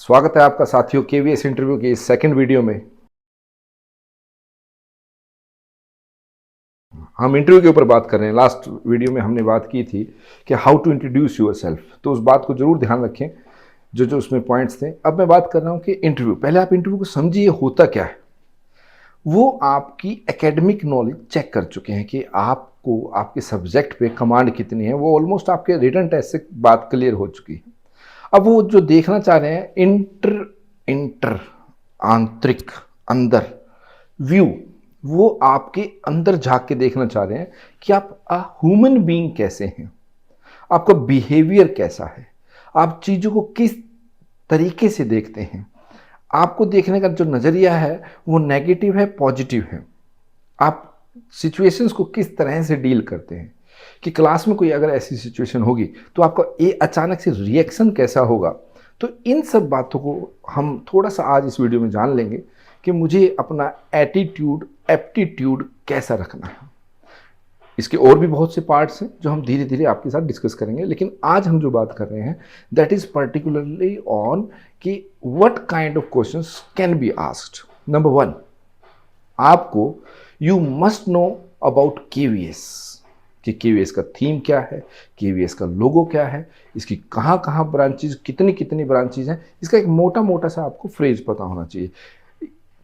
स्वागत है आपका साथियों केवीएस इंटरव्यू की इस सेकंड वीडियो में। हम इंटरव्यू के ऊपर बात कर रहे हैं। लास्ट वीडियो में हमने बात की थी कि how to introduce yourself, तो उस बात को जरूर ध्यान रखें जो जो उसमें पॉइंट्स थे। अब मैं बात कर रहा हूं कि इंटरव्यू, पहले आप इंटरव्यू को समझिए होता क्या है। वो आपकी एकेडमिक नॉलेज चेक कर चुके हैं कि आपको आपके सब्जेक्ट पे कमांड कितनी है। वो ऑलमोस्ट आपके रिटन टेस्ट से बात क्लियर हो चुकी है। अब वो जो देखना चाह रहे हैं इंटर इंटर आंतरिक, अंदर व्यू, वो आपके अंदर झांक के देखना चाह रहे हैं कि आप ह्यूमन बीइंग कैसे हैं, आपका बिहेवियर कैसा है, आप चीज़ों को किस तरीके से देखते हैं, आपको देखने का जो नज़रिया है वो नेगेटिव है पॉजिटिव है, आप सिचुएशंस को किस तरह से डील करते हैं, कि क्लास में कोई अगर ऐसी सिचुएशन होगी तो आपका ये अचानक से रिएक्शन कैसा होगा। तो इन सब बातों को हम थोड़ा सा आज इस वीडियो में जान लेंगे कि मुझे अपना एटीट्यूड एप्टीट्यूड कैसा रखना है। इसके और भी बहुत से पार्ट्स हैं जो हम धीरे धीरे आपके साथ डिस्कस करेंगे, लेकिन आज हम जो बात कर रहे हैं दैट इज पर्टिकुलरली ऑन कि what kind of questions can be asked. Number one, आपको you must know about KVS, कि केवीएस का थीम क्या है, केवीएस का लोगो क्या है, इसकी कहाँ कहाँ ब्रांचेज, कितनी कितनी ब्रांचेज हैं, इसका एक मोटा मोटा सा आपको फ्रेज पता होना चाहिए।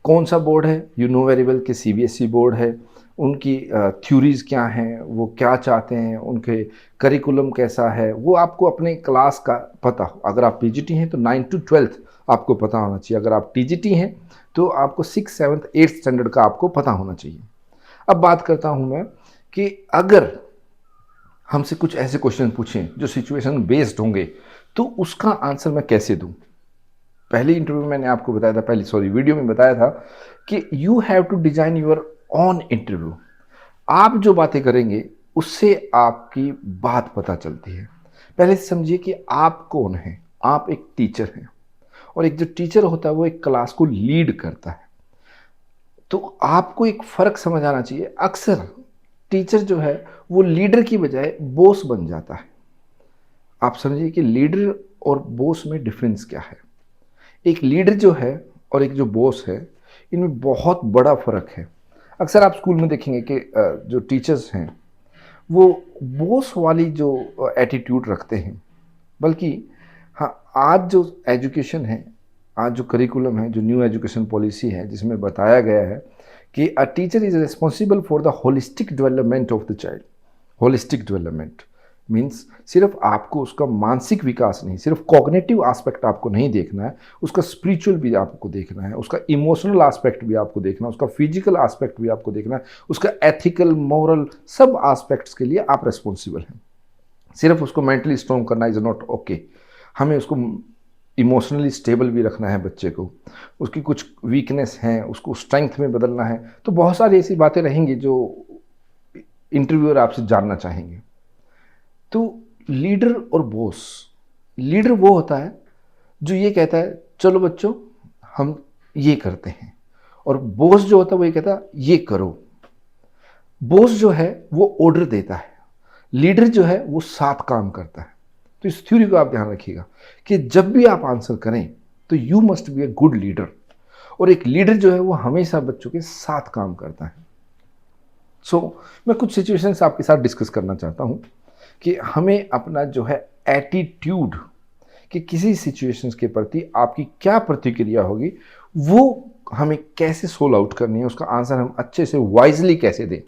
कौन सा बोर्ड है, यू नो वेरी वेल कि सीबीएसई बोर्ड है, उनकी थ्योरीज क्या हैं, वो क्या चाहते हैं, उनके करिकुलम कैसा है, वो आपको अपने क्लास का पता हो। अगर आप पीजीटी हैं तो 9 to 12 आपको पता होना चाहिए। अगर आप टीजीटी हैं तो आपको 6, 7, 8 स्टैंडर्ड का आपको पता होना चाहिए। अब बात करता हूं मैं कि अगर हमसे कुछ ऐसे क्वेश्चन पूछें जो सिचुएशन बेस्ड होंगे तो उसका आंसर मैं कैसे दूं। पहले इंटरव्यू में मैंने आपको बताया था, वीडियो में बताया था कि you have to design your own interview. आप जो बातें करेंगे उससे आपकी बात पता चलती है। पहले समझिए कि आप कौन हैं। आप एक टीचर हैं, और एक जो टीचर होता है वो एक क्लास को लीड करता है। तो आपको एक फ़र्क समझ आना चाहिए। अक्सर टीचर जो है वो लीडर की बजाय बॉस बन जाता है। आप समझिए कि लीडर और बॉस में डिफरेंस क्या है। एक लीडर जो है और एक जो बॉस है, इनमें बहुत बड़ा फ़र्क है। अक्सर आप स्कूल में देखेंगे कि जो टीचर्स हैं वो बॉस वाली जो एटीट्यूड रखते हैं, बल्कि हाँ, आज जो एजुकेशन है, आज जो करिकुलम है, जो न्यू एजुकेशन पॉलिसी है, जिसमें बताया गया है कि a teacher is responsible for the holistic development of the child. Holistic development means सिर्फ आपको उसका मानसिक विकास नहीं, सिर्फ कॉग्निटिव एस्पेक्ट आपको नहीं देखना है, उसका स्पिरिचुअल भी आपको देखना है, उसका इमोशनल एस्पेक्ट भी आपको देखना है, उसका फिजिकल एस्पेक्ट भी आपको देखना है, उसका एथिकल मॉरल सब एस्पेक्ट्स के लिए आप रिस्पॉन्सिबल हैं। सिर्फ उसको मेंटली स्ट्रॉन्ग करना इज़ नॉट ओके। हमें उसको इमोशनली स्टेबल भी रखना है बच्चे को। उसकी कुछ वीकनेस हैं उसको स्ट्रेंथ में बदलना है। तो बहुत सारी ऐसी बातें रहेंगी जो इंटरव्यूअर आपसे जानना चाहेंगे। तो लीडर और बॉस, लीडर वो होता है जो ये कहता है चलो बच्चों हम ये करते हैं, और बॉस जो होता है वो ये कहता है ये करो। बॉस जो है वो ऑर्डर देता है, लीडर जो है वो साथ काम करता है। तो इस थ्योरी को आप ध्यान रखिएगा कि जब भी आप आंसर करें तो you must be a good leader, और एक लीडर जो है वो हमेशा बच्चों के साथ काम करता है। मैं कुछ सिचुएशंस आपके साथ डिस्कस करना चाहता हूं कि हमें अपना जो है एटीट्यूड, कि किसी सिचुएशंस के प्रति आपकी क्या प्रतिक्रिया होगी, वो हमें कैसे सोल्व आउट करनी है, उसका आंसर हम अच्छे से वाइजली कैसे दें।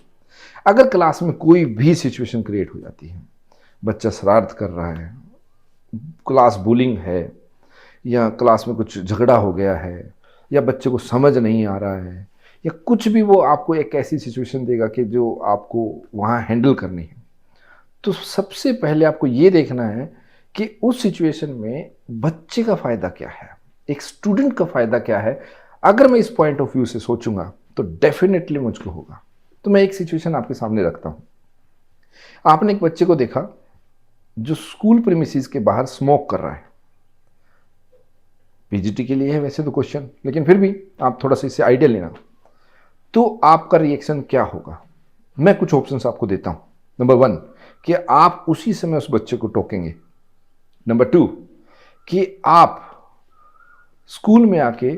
अगर क्लास में कोई भी सिचुएशन क्रिएट हो जाती है, बच्चा शरारत कर रहा है, क्लास बुलिंग है, या क्लास में कुछ झगड़ा हो गया है, या बच्चे को समझ नहीं आ रहा है, या कुछ भी, वो आपको एक ऐसी सिचुएशन देगा कि जो आपको वहाँ हैंडल करनी है, तो सबसे पहले आपको ये देखना है कि उस सिचुएशन में बच्चे का फ़ायदा क्या है, एक स्टूडेंट का फ़ायदा क्या है। अगर मैं इस पॉइंट ऑफ व्यू से सोचूंगा तो डेफिनेटली मुझको होगा। तो मैं एक सिचुएशन आपके सामने रखता हूँ। आपने एक बच्चे को देखा जो स्कूल प्रीमिसेस के बाहर स्मोक कर रहा है। पीजीटी के लिए है वैसे तो क्वेश्चन, लेकिन फिर भी आप थोड़ा सा इससे आइडिया लेना। तो आपका रिएक्शन क्या होगा? मैं कुछ ऑप्शंस आपको देता हूं। नंबर 1 कि आप उसी समय उस बच्चे को टोकेंगे। नंबर 2 कि आप स्कूल में आके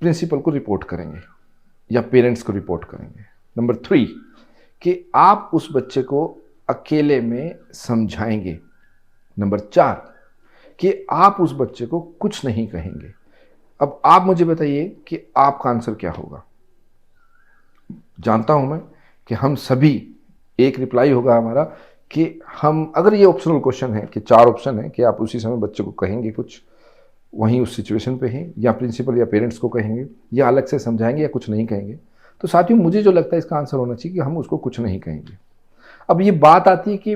प्रिंसिपल को रिपोर्ट करेंगे या पेरेंट्स को रिपोर्ट करेंगे। नंबर 3 कि आप उस बच्चे को अकेले में समझाएंगे। नंबर 4 कि आप उस बच्चे को कुछ नहीं कहेंगे। अब आप मुझे बताइए कि आपका आंसर क्या होगा। जानता हूं मैं कि हम सभी, एक रिप्लाई होगा हमारा कि हम, अगर ये ऑप्शनल क्वेश्चन है कि 4 ऑप्शन है कि आप उसी समय बच्चे को कहेंगे कुछ, वहीं उस सिचुएशन पे हैं, या प्रिंसिपल या पेरेंट्स को कहेंगे, या अलग से समझाएंगे, या कुछ नहीं कहेंगे, तो साथियों मुझे जो लगता है इसका आंसर होना चाहिए कि हम उसको कुछ नहीं कहेंगे। अब ये बात आती है कि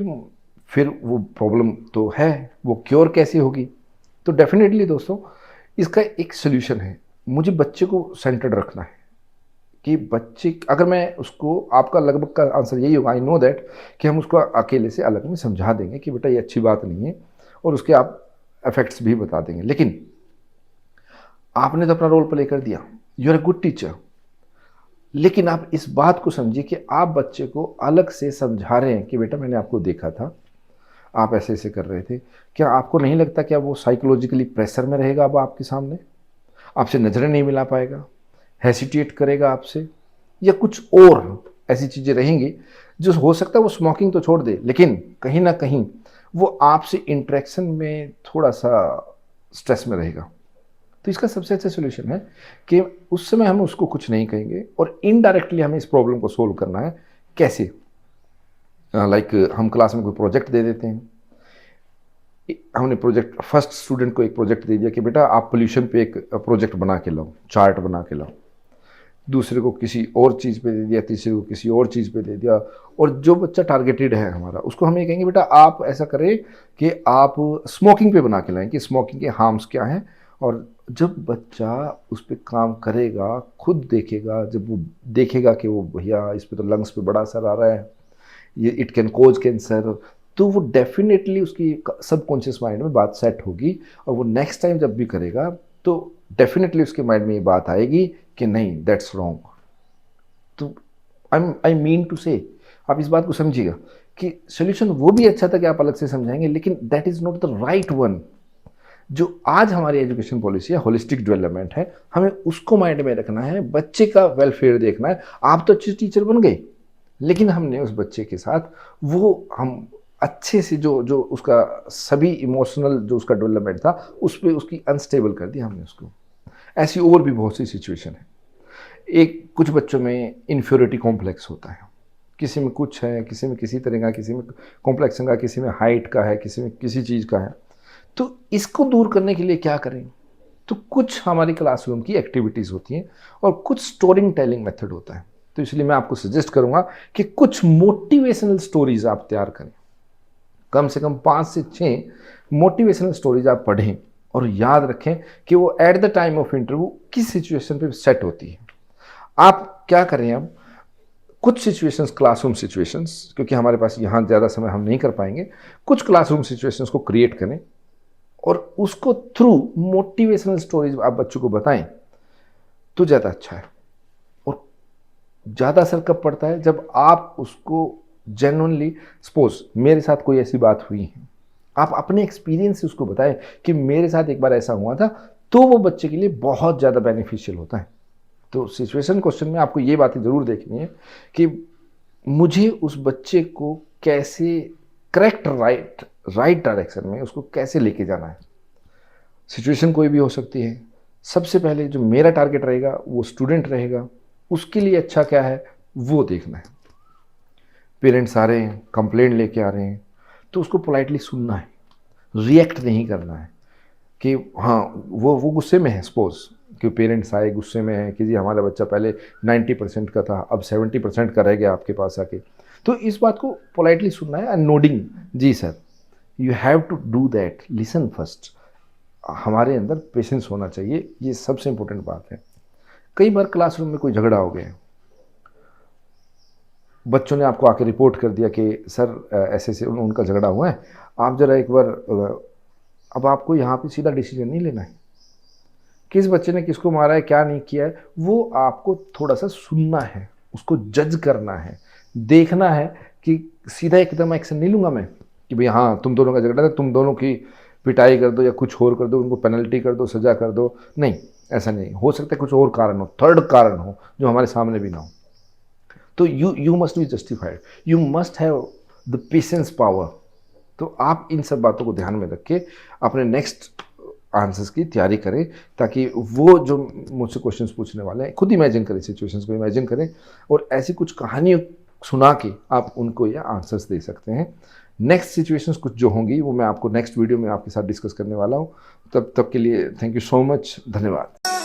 फिर वो प्रॉब्लम तो है, वो क्योर कैसे होगी। तो डेफिनेटली दोस्तों इसका एक सोल्यूशन है, मुझे बच्चे को सेंटर्ड रखना है कि बच्चे, अगर मैं उसको, आपका लगभग का आंसर यही होगा, आई नो दैट, कि हम उसको अकेले से अलग में समझा देंगे कि बेटा ये अच्छी बात नहीं है, और उसके आप इफेक्ट्स भी बता देंगे। लेकिन आपने तो अपना रोल प्ले कर दिया, you are a good teacher, लेकिन आप इस बात को समझिए कि आप बच्चे को अलग से समझा रहे हैं कि बेटा मैंने आपको देखा था, आप ऐसे ऐसे कर रहे थे। क्या आपको नहीं लगता क्या वो साइकोलॉजिकली प्रेशर में रहेगा अब आपके सामने, आपसे नज़रें नहीं मिला पाएगा, हेसिटेट करेगा आपसे, या कुछ और ऐसी चीज़ें रहेंगी जो हो सकता है वो स्मोकिंग तो छोड़ दे, लेकिन कहीं ना कहीं वो आपसे इंटरेक्शन में थोड़ा सा स्ट्रेस में रहेगा। तो इसका सबसे अच्छा सोल्यूशन है कि उस समय हम उसको कुछ नहीं कहेंगे, और इनडायरेक्टली हमें इस प्रॉब्लम को सोल्व करना है। कैसे? लाइक हम क्लास में कोई प्रोजेक्ट दे देते हैं, हमने प्रोजेक्ट, फर्स्ट स्टूडेंट को एक प्रोजेक्ट दे दिया कि बेटा आप पोल्यूशन पे एक प्रोजेक्ट बना के लाओ, चार्ट बना के लाओ। दूसरे को किसी और चीज़ पे दे दिया, तीसरे को किसी और चीज़ पे दे दिया, और जो बच्चा टारगेटेड है हमारा, उसको हम ये कहेंगे बेटा आप ऐसा करें कि आप स्मोकिंग पे बना के लाएं कि स्मोकिंग के हार्म्स क्या हैं। और जब बच्चा उस पर काम करेगा, खुद देखेगा, जब वो देखेगा कि वो भैया इस पर तो लंग्स पे बड़ा असर आ रहा है, ये इट कैन कोज कैंसर, तो वो डेफिनेटली उसकी सबकॉन्शियस माइंड में बात सेट होगी, और वो नेक्स्ट टाइम जब भी करेगा तो डेफिनेटली उसके माइंड में ये बात आएगी कि नहीं, दैट्स रॉन्ग। तो आई मीन टू से, आप इस बात को समझिएगा कि सोल्यूशन वो भी अच्छा था कि आप अलग से समझाएंगे, लेकिन that is not the right one. जो आज हमारी एजुकेशन पॉलिसी है, होलिस्टिक डेवलपमेंट है, हमें उसको माइंड में रखना है, बच्चे का वेलफेयर देखना है। आप तो अच्छे टीचर बन गए, लेकिन हमने उस बच्चे के साथ वो हम अच्छे से जो जो उसका सभी इमोशनल जो उसका डेवलपमेंट था उस पर उसकी अनस्टेबल कर दिया हमने उसको। ऐसी और भी बहुत सी सिचुएशन है। एक कुछ बच्चों में इन्फ्योरिटी कॉम्प्लेक्स होता है, किसी में कुछ है, किसी में किसी तरह का, किसी में कॉम्प्लेक्सन का, किसी में हाइट का है, किसी में किसी चीज़ का है। तो इसको दूर करने के लिए क्या करें? तो कुछ हमारी क्लासरूम की एक्टिविटीज़ होती हैं और कुछ स्टोरी टेलिंग मेथड होता है। तो इसलिए मैं आपको सजेस्ट करूंगा कि कुछ मोटिवेशनल स्टोरीज आप तैयार करें, कम से कम 5 से 6 मोटिवेशनल स्टोरीज आप पढ़ें, और याद रखें कि वो at the time of interview किस सिचुएशन पे सेट होती है। आप क्या करें, अब कुछ सिचुएशंस, क्लासरूम सिचुएशंस, क्योंकि हमारे पास यहाँ ज़्यादा समय हम नहीं कर पाएंगे, कुछ क्लासरूम सिचुएशंस को क्रिएट करें और उसको थ्रू मोटिवेशनल स्टोरीज आप बच्चों को बताएं तो ज़्यादा अच्छा है। और ज़्यादा असर कब पड़ता है? जब आप उसको जेन्युइनली, सपोज मेरे साथ कोई ऐसी बात हुई है, आप अपने एक्सपीरियंस से उसको बताएं कि मेरे साथ एक बार ऐसा हुआ था, तो वो बच्चे के लिए बहुत ज़्यादा बेनिफिशियल होता है। तो सिचुएशन क्वेश्चन में आपको ये बातें ज़रूर देखनी है कि मुझे उस बच्चे को कैसे करेक्ट राइट डायरेक्शन में उसको कैसे लेके जाना है। सिचुएशन कोई भी हो सकती है। सबसे पहले जो मेरा टारगेट रहेगा वो स्टूडेंट रहेगा, उसके लिए अच्छा क्या है वो देखना है। पेरेंट्स आ रहे हैं, कंप्लेंट लेके आ रहे हैं, तो उसको पोलाइटली सुनना है, रिएक्ट नहीं करना है कि हाँ वो गुस्से में है। सपोज कि पेरेंट्स आए गुस्से में है कि जी हमारा बच्चा पहले 90% का था, अब 70% का रह गया आपके पास आके, तो इस बात को पोलाइटली सुनना है एंड नोडिंग, जी sir, you have to do that, listen first. हमारे अंदर पेशेंस होना चाहिए, ये सबसे इंपॉर्टेंट बात है। कई बार क्लासरूम में कोई झगड़ा हो गया, बच्चों ने आपको आके रिपोर्ट कर दिया कि सर ऐसे ऐसे उनका झगड़ा हुआ है, आप ज़रा एक बार, अब आपको यहाँ पे सीधा डिसीजन नहीं लेना है किस बच्चे ने किसको मारा है, क्या नहीं किया है, वो आपको थोड़ा सा सुनना है, उसको जज करना है, देखना है कि सीधा एकदम एक्शन नहीं लूँगा मैं कि भाई हाँ तुम दोनों का झगड़ा था, तुम दोनों की पिटाई कर दो या कुछ और कर दो, उनको पेनल्टी कर दो, सज़ा कर दो, नहीं, ऐसा नहीं। हो सकता है कुछ और कारण हो, थर्ड कारण हो जो हमारे सामने भी ना हो। तो you must be justified, you must have the patience power. तो आप इन सब बातों को ध्यान में रख के अपने नेक्स्ट आंसर्स की तैयारी करें, ताकि वो जो मुझसे क्वेश्चंस पूछने वाले हैं खुद इमेजिन करें, सिचुएशंस को इमेजिन करें और ऐसी कुछ कहानी सुना के आप उनको ये आंसर्स दे सकते हैं। नेक्स्ट सिचुएशंस कुछ जो होंगी वो मैं आपको नेक्स्ट वीडियो में आपके साथ डिस्कस करने वाला हूँ। तब के लिए थैंक यू सो मच, धन्यवाद।